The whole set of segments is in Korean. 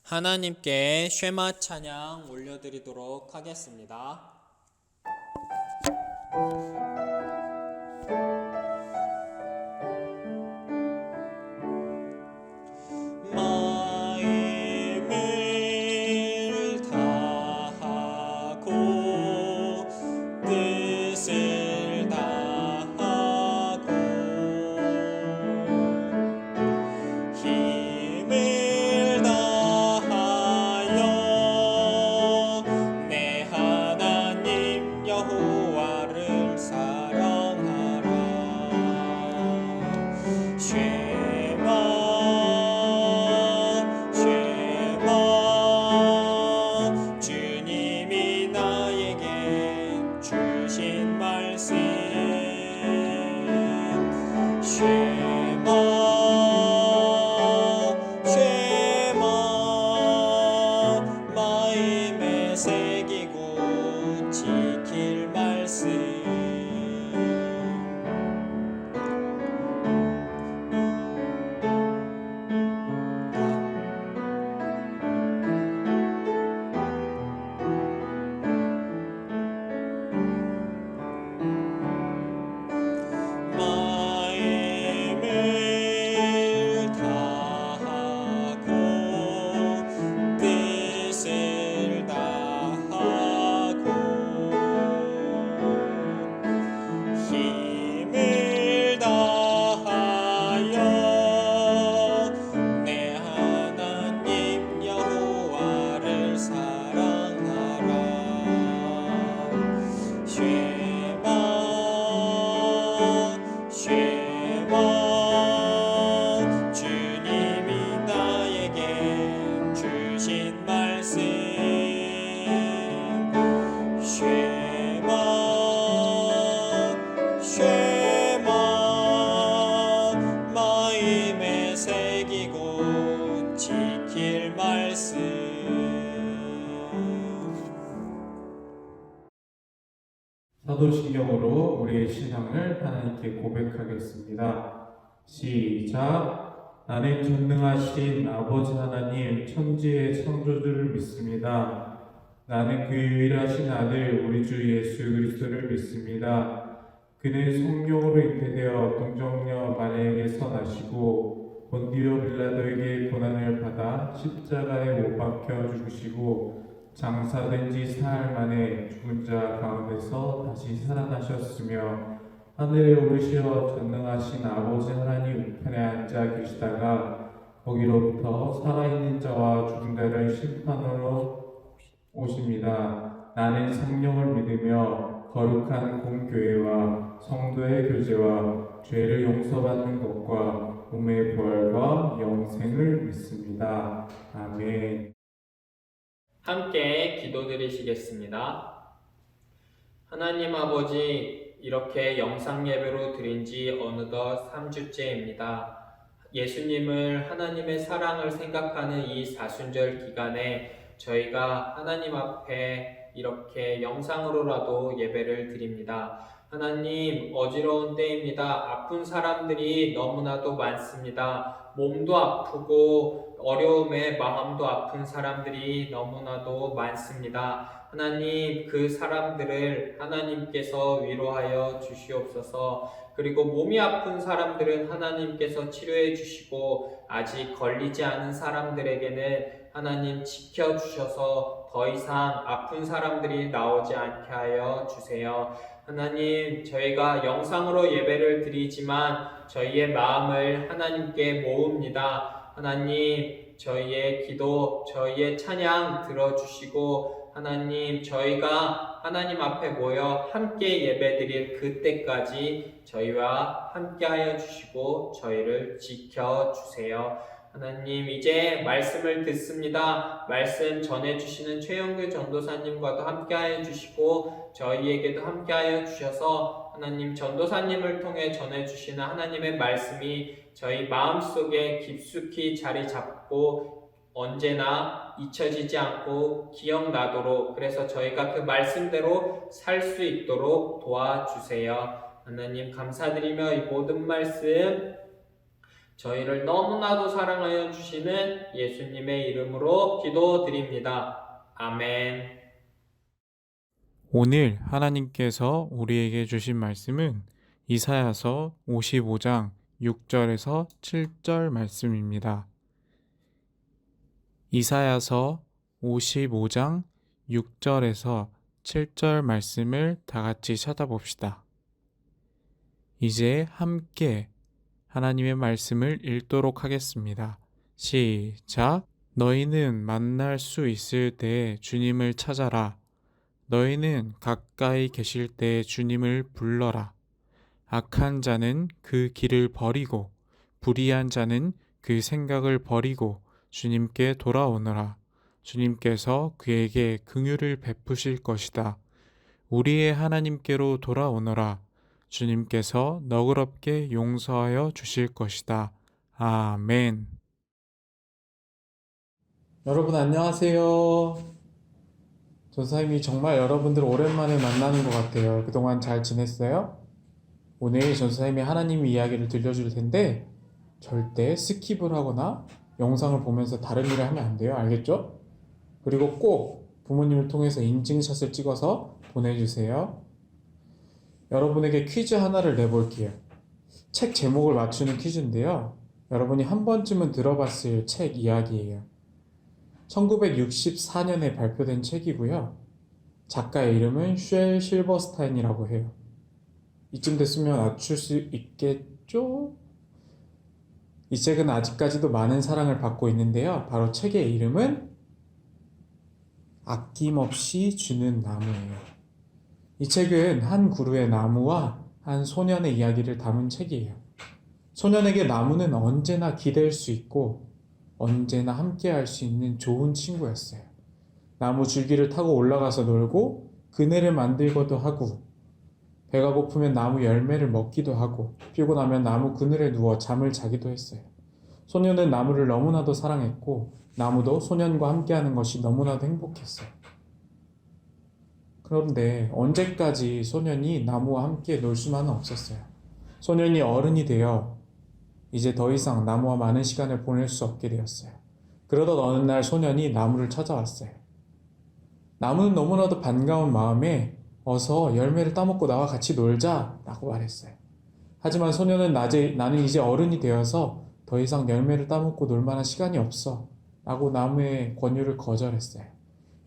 하나님께 쉐마 찬양 올려드리도록 하겠습니다. 마음을 다하고 뜻을 다하고 힘을 다하여 내 하나님 여호와를 사랑하라. 주님이 나에게 주신 말씀 쉐마 마음에 새기고 지킬 말씀 마음을 다하고 뜻을 다하고 힘을 다하여 내 하나님 여호와를 사랑하라. 주님이 나에게 주신 말씀 마음에 새기고 지킬 말씀. 사도신경으로 우리의 신앙을 하나님께 고백하겠습니다. 시작. 나는 전능하신 아버지 하나님 천지의 창조주를 믿습니다. 나는 그 유일하신 아들 우리 주 예수 그리스도를 믿습니다. 그는 성령으로 잉태되어 동정녀 마리아에게서 나시고 본디오 빌라도에게 고난을 받아 십자가에 못 박혀 죽으시고 장사된 지 사흘 만에 죽은 자 가운데서 다시 살아나셨으며 하늘에 오르시어 전능하신 아버지 하나님 우편에 앉아 계시다가 거기로부터 살아있는 자와 죽은 자를 심판으로 오십니다. 나는 성령을 믿으며 거룩한 공교회와 성도의 교제와 죄를 용서받는 것과 몸의 부활과 영생을 믿습니다. 아멘. 함께 기도드리시겠습니다. 하나님 아버지, 이렇게 영상 예배로 드린 지 어느덧 3주째입니다. 예수님을 하나님의 사랑을 생각하는 이 사순절 기간에 저희가 하나님 앞에 이렇게 영상으로라도 예배를 드립니다. 하나님, 어지러운 때입니다. 아픈 사람들이 너무나도 많습니다. 몸도 아프고 어려움에 마음도 아픈 사람들이 너무나도 많습니다. 하나님, 그 사람들을 하나님께서 위로하여 주시옵소서. 그리고 몸이 아픈 사람들은 하나님께서 치료해 주시고 아직 걸리지 않은 사람들에게는 하나님 지켜주셔서 더 이상 아픈 사람들이 나오지 않게 하여 주세요. 하나님, 저희가 영상으로 예배를 드리지만 저희의 마음을 하나님께 모읍니다. 하나님, 저희의 기도, 저희의 찬양 들어주시고 하나님, 저희가 하나님 앞에 모여 함께 예배드릴 그때까지 저희와 함께하여 주시고 저희를 지켜주세요. 하나님, 이제 말씀을 듣습니다. 말씀 전해주시는 최영규 전도사님과도 함께하여 주시고 저희에게도 함께하여 주셔서 하나님, 전도사님을 통해 전해주시는 하나님의 말씀이 저희 마음속에 깊숙이 자리 잡고 언제나 잊혀지지 않고 기억나도록, 그래서 저희가 그 말씀대로 살 수 있도록 도와주세요. 하나님, 감사드리며 이 모든 말씀 저희를 너무나도 사랑하여 주시는 예수님의 이름으로 기도드립니다. 아멘. 오늘 하나님께서 우리에게 주신 말씀은 이사야서 55장 6절에서 7절 말씀입니다. 이사야서 55장 6절에서 7절 말씀을 다 같이 찾아봅시다. 이제 함께 하나님의 말씀을 읽도록 하겠습니다. 시작. 너희는 만날 수 있을 때 주님을 찾아라. 너희는 가까이 계실 때 주님을 불러라. 악한 자는 그 길을 버리고 불의한 자는 그 생각을 버리고 주님께 돌아오너라. 주님께서 그에게 긍휼을 베푸실 것이다. 우리의 하나님께로 돌아오너라. 주님께서 너그럽게 용서하여 주실 것이다. 아멘. 여러분 안녕하세요. 전사님이 정말 여러분들 오랜만에 만나는 것 같아요. 그동안 잘 지냈어요? 오늘 전사님이 하나님 이야기를 들려줄 텐데 절대 스킵을 하거나 영상을 보면서 다른 일을 하면 안 돼요. 알겠죠? 그리고 꼭 부모님을 통해서 인증샷을 찍어서 보내주세요. 여러분에게 퀴즈 하나를 내볼게요. 책 제목을 맞추는 퀴즈인데요. 여러분이 한 번쯤은 들어봤을 책 이야기예요. 1964년에 발표된 책이고요. 작가의 이름은 쉘 실버스타인이라고 해요. 이쯤 됐으면 맞출 수 있겠죠? 이 책은 아직까지도 많은 사랑을 받고 있는데요. 바로 책의 이름은 아낌없이 주는 나무예요. 이 책은 한 그루의 나무와 한 소년의 이야기를 담은 책이에요. 소년에게 나무는 언제나 기댈 수 있고 언제나 함께 할 수 있는 좋은 친구였어요. 나무 줄기를 타고 올라가서 놀고 그네를 만들기도 하고 배가 고프면 나무 열매를 먹기도 하고 피곤하면 나무 그늘에 누워 잠을 자기도 했어요. 소년은 나무를 너무나도 사랑했고 나무도 소년과 함께하는 것이 너무나도 행복했어요. 그런데 언제까지 소년이 나무와 함께 놀 수만은 없었어요. 소년이 어른이 되어 이제 더 이상 나무와 많은 시간을 보낼 수 없게 되었어요. 그러던 어느 날 소년이 나무를 찾아왔어요. 나무는 너무나도 반가운 마음에 어서 열매를 따먹고 나와 같이 놀자 라고 말했어요. 하지만 소년은 나는 이제 어른이 되어서 더 이상 열매를 따먹고 놀 만한 시간이 없어 라고 나무의 권유를 거절했어요.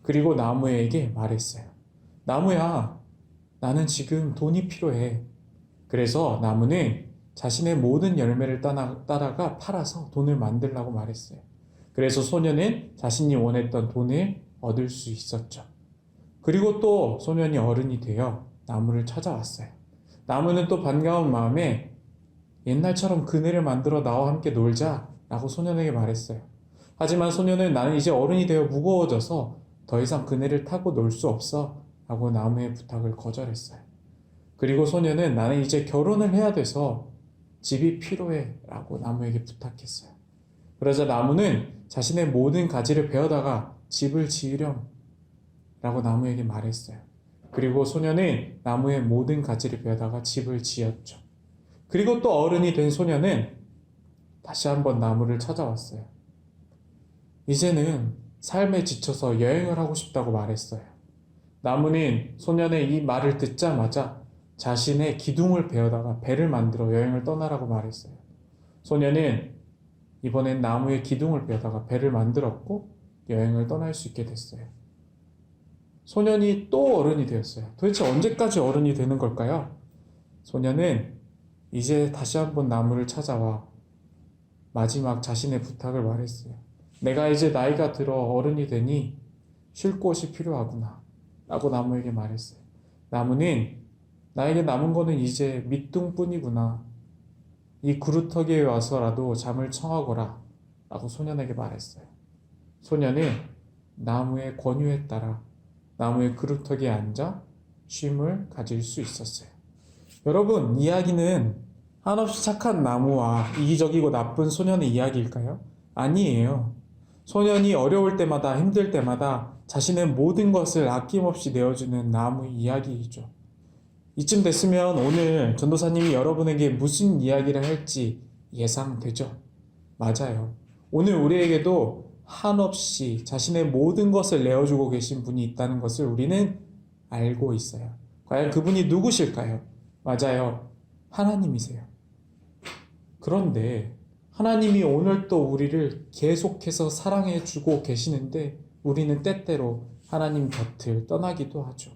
그리고 나무에게 말했어요. 나무야, 나는 지금 돈이 필요해. 그래서 나무는 자신의 모든 열매를 따다가 팔아서 돈을 만들라고 말했어요. 그래서 소년은 자신이 원했던 돈을 얻을 수 있었죠. 그리고 또 소년이 어른이 되어 나무를 찾아왔어요. 나무는 또 반가운 마음에 옛날처럼 그네를 만들어 나와 함께 놀자 라고 소년에게 말했어요. 하지만 소년은 나는 이제 어른이 되어 무거워져서 더 이상 그네를 타고 놀 수 없어 라고 나무의 부탁을 거절했어요. 그리고 소년은 나는 이제 결혼을 해야 돼서 집이 필요해 라고 나무에게 부탁했어요. 그러자 나무는 자신의 모든 가지를 베어다가 집을 지으렴 라고 나무에게 말했어요. 그리고 소년은 나무의 모든 가지를 베어다가 집을 지었죠. 그리고 또 어른이 된 소년은 다시 한번 나무를 찾아왔어요. 이제는 삶에 지쳐서 여행을 하고 싶다고 말했어요. 나무는 소년의 이 말을 듣자마자 자신의 기둥을 베어다가 배를 만들어 여행을 떠나라고 말했어요. 소년은 이번엔 나무의 기둥을 베어다가 배를 만들었고 여행을 떠날 수 있게 됐어요. 소년이 또 어른이 되었어요. 도대체 언제까지 어른이 되는 걸까요? 소년은 이제 다시 한번 나무를 찾아와 마지막 자신의 부탁을 말했어요. 내가 이제 나이가 들어 어른이 되니 쉴 곳이 필요하구나 라고 나무에게 말했어요. 나무는 나에게 남은 거는 이제 밑둥뿐이구나. 이 구루터기에 와서라도 잠을 청하거라 라고 소년에게 말했어요. 소년은 나무의 권유에 따라 나무의 그루터기에 앉아 쉼을 가질 수 있었어요. 여러분, 이야기는 한없이 착한 나무와 이기적이고 나쁜 소년의 이야기일까요? 아니에요. 소년이 어려울 때마다 힘들 때마다 자신의 모든 것을 아낌없이 내어주는 나무 이야기이죠. 이쯤 됐으면 오늘 전도사님이 여러분에게 무슨 이야기를 할지 예상되죠? 맞아요. 오늘 우리에게도 한없이 자신의 모든 것을 내어주고 계신 분이 있다는 것을 우리는 알고 있어요. 과연 그분이 누구실까요? 맞아요. 하나님이세요. 그런데 하나님이 오늘 또 우리를 계속해서 사랑해 주고 계시는데 우리는 때때로 하나님 곁을 떠나기도 하죠.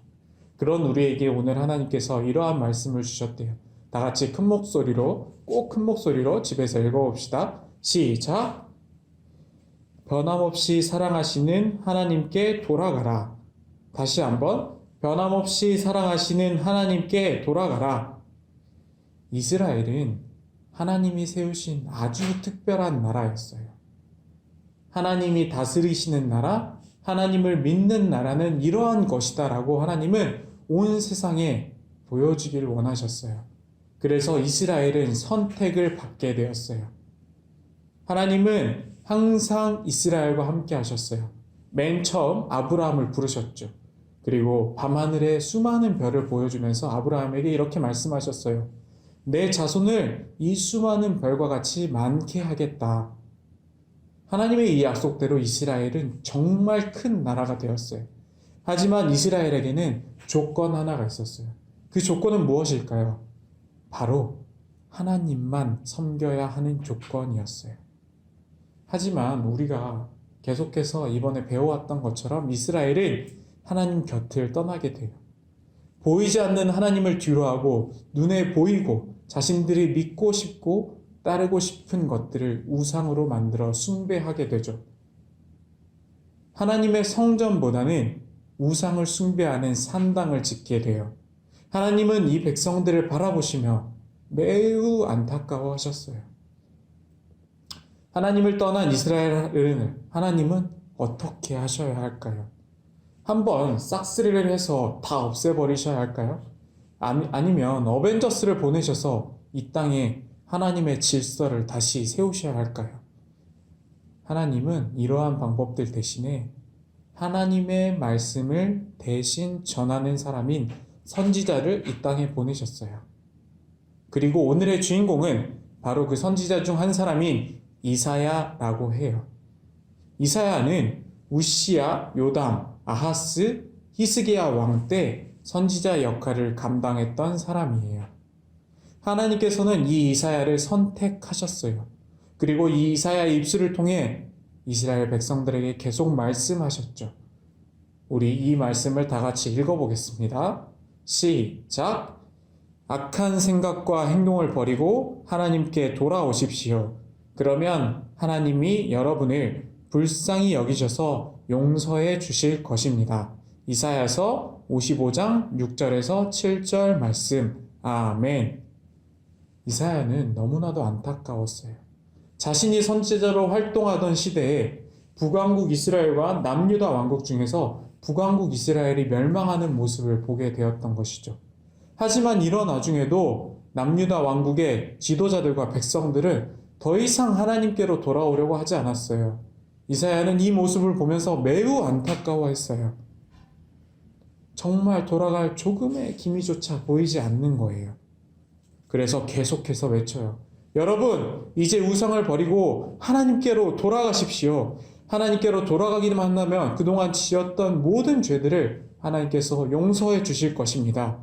그런 우리에게 오늘 하나님께서 이러한 말씀을 주셨대요. 다 같이 큰 목소리로, 꼭 큰 목소리로 집에서 읽어봅시다. 시작! 변함없이 사랑하시는 하나님께 돌아가라. 다시 한번 변함없이 사랑하시는 하나님께 돌아가라. 이스라엘은 하나님이 세우신 아주 특별한 나라였어요. 하나님이 다스리시는 나라, 하나님을 믿는 나라는 이러한 것이다라고 하나님은 온 세상에 보여주길 원하셨어요. 그래서 이스라엘은 선택을 받게 되었어요. 하나님은 항상 이스라엘과 함께 하셨어요. 맨 처음 아브라함을 부르셨죠. 그리고 밤하늘에 수많은 별을 보여주면서 아브라함에게 이렇게 말씀하셨어요. 내 자손을 이 수많은 별과 같이 많게 하겠다. 하나님의 이 약속대로 이스라엘은 정말 큰 나라가 되었어요. 하지만 이스라엘에게는 조건 하나가 있었어요. 그 조건은 무엇일까요? 바로 하나님만 섬겨야 하는 조건이었어요. 하지만 우리가 계속해서 이번에 배워왔던 것처럼 이스라엘은 하나님 곁을 떠나게 돼요. 보이지 않는 하나님을 뒤로하고 눈에 보이고 자신들이 믿고 싶고 따르고 싶은 것들을 우상으로 만들어 숭배하게 되죠. 하나님의 성전보다는 우상을 숭배하는 산당을 짓게 돼요. 하나님은 이 백성들을 바라보시며 매우 안타까워하셨어요. 하나님을 떠난 이스라엘을 하나님은 어떻게 하셔야 할까요? 한번 싹쓸이를 해서 다 없애버리셔야 할까요? 아니면 어벤져스를 보내셔서 이 땅에 하나님의 질서를 다시 세우셔야 할까요? 하나님은 이러한 방법들 대신에 하나님의 말씀을 대신 전하는 사람인 선지자를 이 땅에 보내셨어요. 그리고 오늘의 주인공은 바로 그 선지자 중 한 사람인 이사야라고 해요. 이사야는 우시야, 요담, 아하스, 히스기야 왕 때 선지자 역할을 감당했던 사람이에요. 하나님께서는 이 이사야를 선택하셨어요. 그리고 이 이사야의 입술을 통해 이스라엘 백성들에게 계속 말씀하셨죠. 우리 이 말씀을 다 같이 읽어보겠습니다. 시작! 악한 생각과 행동을 버리고 하나님께 돌아오십시오. 그러면 하나님이 여러분을 불쌍히 여기셔서 용서해 주실 것입니다. 이사야서 55장 6절에서 7절 말씀. 아멘. 이사야는 너무나도 안타까웠어요. 자신이 선지자로 활동하던 시대에 북왕국 이스라엘과 남유다 왕국 중에서 북왕국 이스라엘이 멸망하는 모습을 보게 되었던 것이죠. 하지만 이런 와중에도 남유다 왕국의 지도자들과 백성들은 더 이상 하나님께로 돌아오려고 하지 않았어요. 이사야는 이 모습을 보면서 매우 안타까워했어요. 정말 돌아갈 조금의 기미조차 보이지 않는 거예요. 그래서 계속해서 외쳐요. 여러분, 이제 우상을 버리고 하나님께로 돌아가십시오. 하나님께로 돌아가기만 한다면 그동안 지었던 모든 죄들을 하나님께서 용서해 주실 것입니다.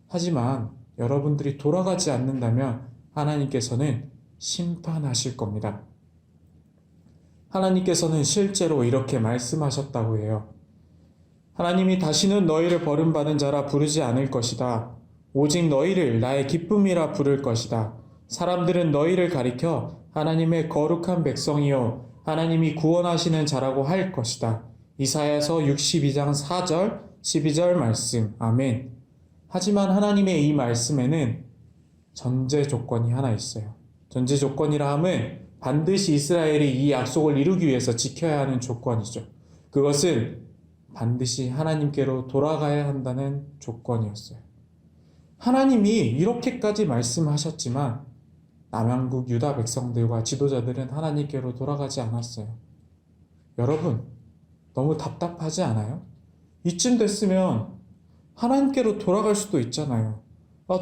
하지만 여러분들이 돌아가지 않는다면 하나님께서는 심판하실 겁니다. 하나님께서는 실제로 이렇게 말씀하셨다고 해요. 하나님이 다시는 너희를 버림받은 자라 부르지 않을 것이다. 오직 너희를 나의 기쁨이라 부를 것이다. 사람들은 너희를 가리켜 하나님의 거룩한 백성이요 하나님이 구원하시는 자라고 할 것이다. 이사야서 62장 4절, 12절 말씀. 아멘. 하지만 하나님의 이 말씀에는 전제 조건이 하나 있어요. 전제 조건이라 함은 반드시 이스라엘이 이 약속을 이루기 위해서 지켜야 하는 조건이죠. 그것은 반드시 하나님께로 돌아가야 한다는 조건이었어요. 하나님이 이렇게까지 말씀하셨지만 남왕국 유다 백성들과 지도자들은 하나님께로 돌아가지 않았어요. 여러분, 너무 답답하지 않아요? 이쯤 됐으면 하나님께로 돌아갈 수도 있잖아요.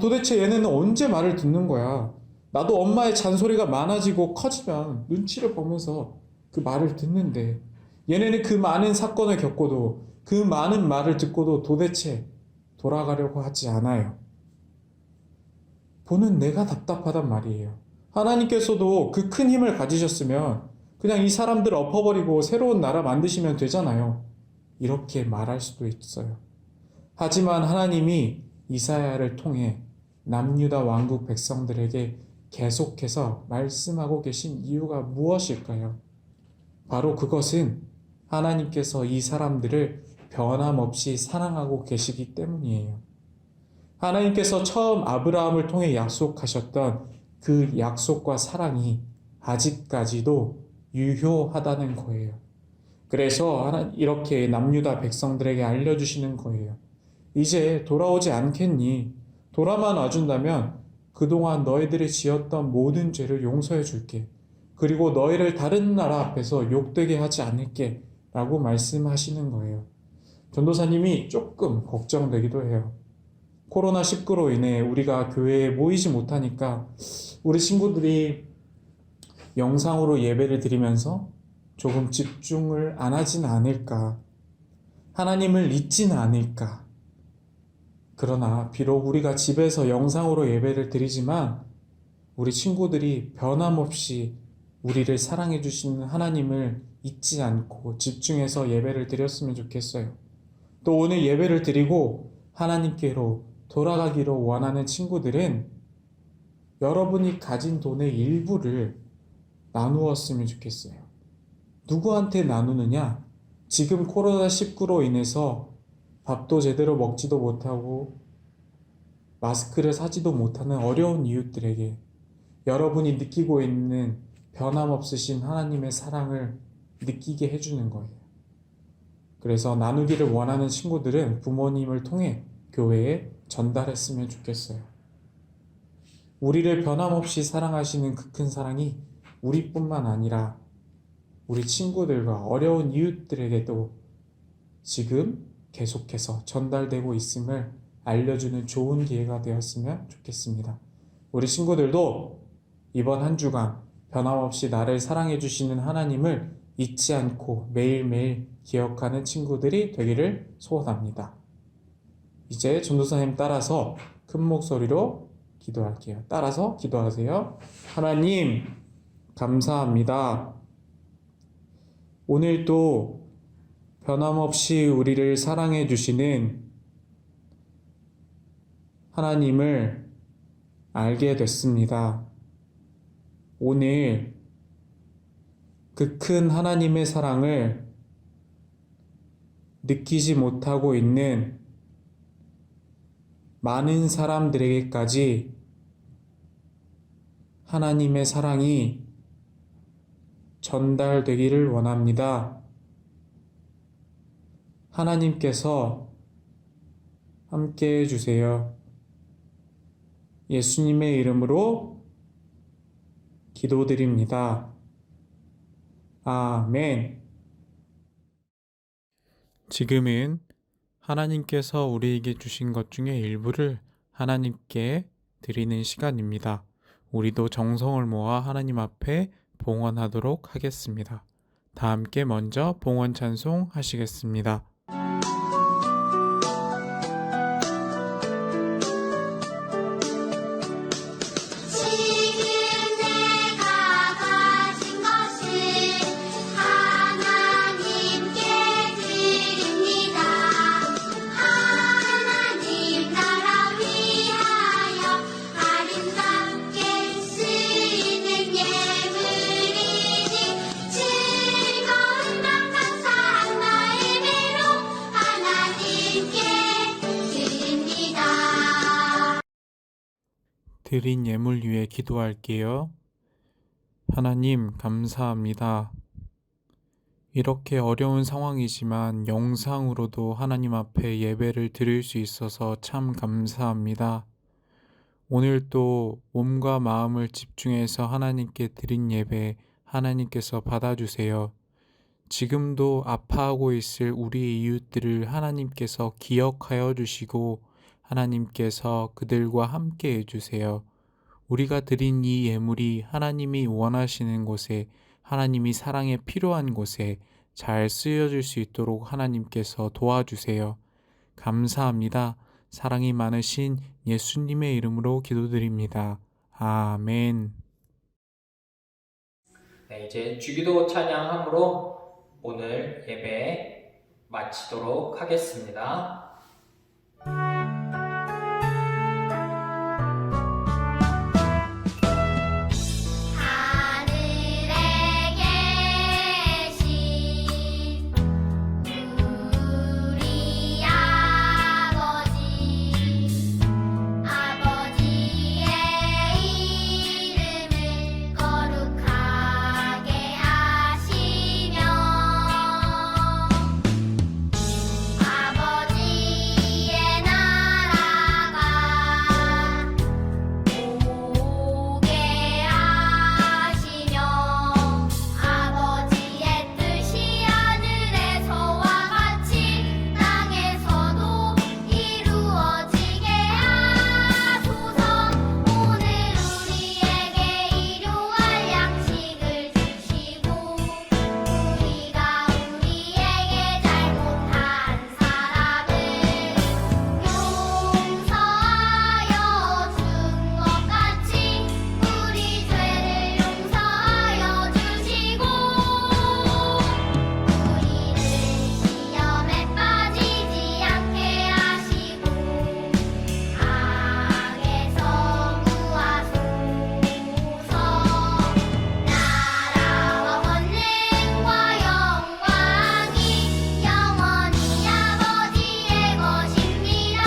도대체 얘네는 언제 말을 듣는 거야? 나도 엄마의 잔소리가 많아지고 커지면 눈치를 보면서 그 말을 듣는데 얘네는 그 많은 사건을 겪고도 그 많은 말을 듣고도 도대체 돌아가려고 하지 않아요. 보는 내가 답답하단 말이에요. 하나님께서도 그 큰 힘을 가지셨으면 그냥 이 사람들 엎어버리고 새로운 나라 만드시면 되잖아요. 이렇게 말할 수도 있어요. 하지만 하나님이 이사야를 통해 남유다 왕국 백성들에게 계속해서 말씀하고 계신 이유가 무엇일까요? 바로 그것은 하나님께서 이 사람들을 변함없이 사랑하고 계시기 때문이에요. 하나님께서 처음 아브라함을 통해 약속하셨던 그 약속과 사랑이 아직까지도 유효하다는 거예요. 그래서 이렇게 남유다 백성들에게 알려주시는 거예요. 이제 돌아오지 않겠니? 돌아만 와준다면 그동안 너희들이 지었던 모든 죄를 용서해 줄게. 그리고 너희를 다른 나라 앞에서 욕되게 하지 않을게. 라고 말씀하시는 거예요. 전도사님이 조금 걱정되기도 해요. 코로나19로 인해 우리가 교회에 모이지 못하니까 우리 친구들이 영상으로 예배를 드리면서 조금 집중을 안 하진 않을까. 하나님을 잊진 않을까. 그러나 비록 우리가 집에서 영상으로 예배를 드리지만 우리 친구들이 변함없이 우리를 사랑해 주시는 하나님을 잊지 않고 집중해서 예배를 드렸으면 좋겠어요. 또 오늘 예배를 드리고 하나님께로 돌아가기를 원하는 친구들은 여러분이 가진 돈의 일부를 나누었으면 좋겠어요. 누구한테 나누느냐? 지금 코로나19로 인해서 밥도 제대로 먹지도 못하고 마스크를 사지도 못하는 어려운 이웃들에게 여러분이 느끼고 있는 변함없으신 하나님의 사랑을 느끼게 해주는 거예요. 그래서 나누기를 원하는 친구들은 부모님을 통해 교회에 전달했으면 좋겠어요. 우리를 변함없이 사랑하시는 그 큰 사랑이 우리뿐만 아니라 우리 친구들과 어려운 이웃들에게도 지금 계속해서 전달되고 있음을 알려주는 좋은 기회가 되었으면 좋겠습니다. 우리 친구들도 이번 한 주간 변함없이 나를 사랑해 주시는 하나님을 잊지 않고 매일매일 기억하는 친구들이 되기를 소원합니다. 이제 전도사님 따라서 큰 목소리로 기도할게요. 따라서 기도하세요. 하나님, 감사합니다. 오늘도 변함없이 우리를 사랑해 주시는 하나님을 알게 됐습니다. 오늘 그 큰 하나님의 사랑을 느끼지 못하고 있는 많은 사람들에게까지 하나님의 사랑이 전달되기를 원합니다. 하나님께서 함께 해주세요. 예수님의 이름으로 기도드립니다. 아멘. 지금은 하나님께서 우리에게 주신 것 중에 일부를 하나님께 드리는 시간입니다. 우리도 정성을 모아 하나님 앞에 봉헌하도록 하겠습니다. 다 함께 먼저 봉헌 찬송 하시겠습니다. 드린 예물 위해 기도할게요. 하나님, 감사합니다. 이렇게 어려운 상황이지만 영상으로도 하나님 앞에 예배를 드릴 수 있어서 참 감사합니다. 오늘 또 몸과 마음을 집중해서 하나님께 드린 예배 하나님께서 받아주세요. 지금도 아파하고 있을 우리 이웃들을 하나님께서 기억하여 주시고 하나님께서 그들과 함께 해주세요. 우리가 드린 이 예물이 하나님이 원하시는 곳에, 하나님이 사랑에 필요한 곳에 잘 쓰여질 수 있도록 하나님께서 도와주세요. 감사합니다. 사랑이 많으신 예수님의 이름으로 기도드립니다. 아멘. 네, 이제 주기도 찬양함으로 오늘 예배 마치도록 하겠습니다. 하늘에 계신 우리 아버지의 이름을 거룩하게 하시며 아버지의 나라가 오게 하시며 아버지의 뜻이 하늘에서와 같이 땅에서도 이루어지게 하소서. 오늘 우리에게 일용할 양식을 주시고 우리가 우리에게 잘못한 사람을 용서하여 준 것 같이 우리 죄를 용서하여 주시고 우리를 시험에 빠지지 않게 하시고 악에서 구하소서. 나라와 권능과 영광이 영원히 아버지의 것입니다.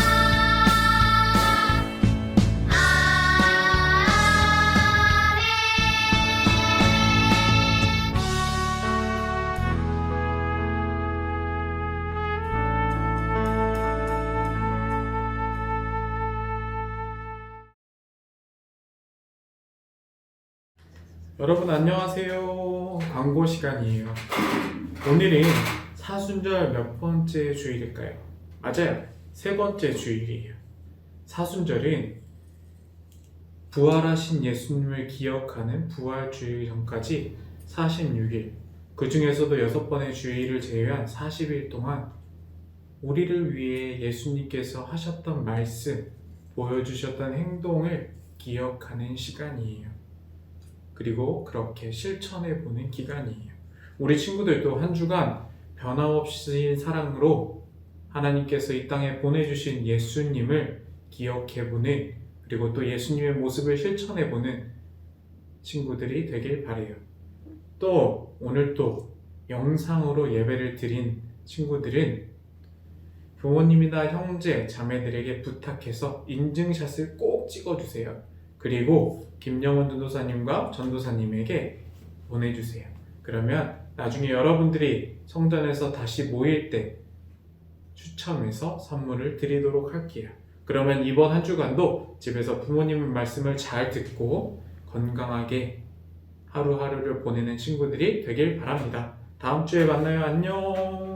여러분 안녕하세요. 광고 시간이에요. 오늘은 사순절 몇 번째 주일일까요? 맞아요. 세 번째 주일이에요. 사순절은 부활하신 예수님을 기억하는 부활주일 전까지 46일, 그 중에서도 6번의 주일을 제외한 40일 동안 우리를 위해 예수님께서 하셨던 말씀, 보여주셨던 행동을 기억하는 시간이에요. 그리고 그렇게 실천해보는 기간이에요. 우리 친구들도 한 주간 변함없이 사랑으로 하나님께서 이 땅에 보내주신 예수님을 기억해보는, 그리고 또 예수님의 모습을 실천해보는 친구들이 되길 바래요. 또 오늘 또 영상으로 예배를 드린 친구들은 부모님이나 형제, 자매들에게 부탁해서 인증샷을 꼭 찍어주세요. 그리고 김영원 전도사님과 전도사님에게 보내주세요. 그러면 나중에 여러분들이 성전에서 다시 모일 때 추첨해서 선물을 드리도록 할게요. 그러면 이번 한 주간도 집에서 부모님의 말씀을 잘 듣고 건강하게 하루하루를 보내는 친구들이 되길 바랍니다. 다음 주에 만나요. 안녕.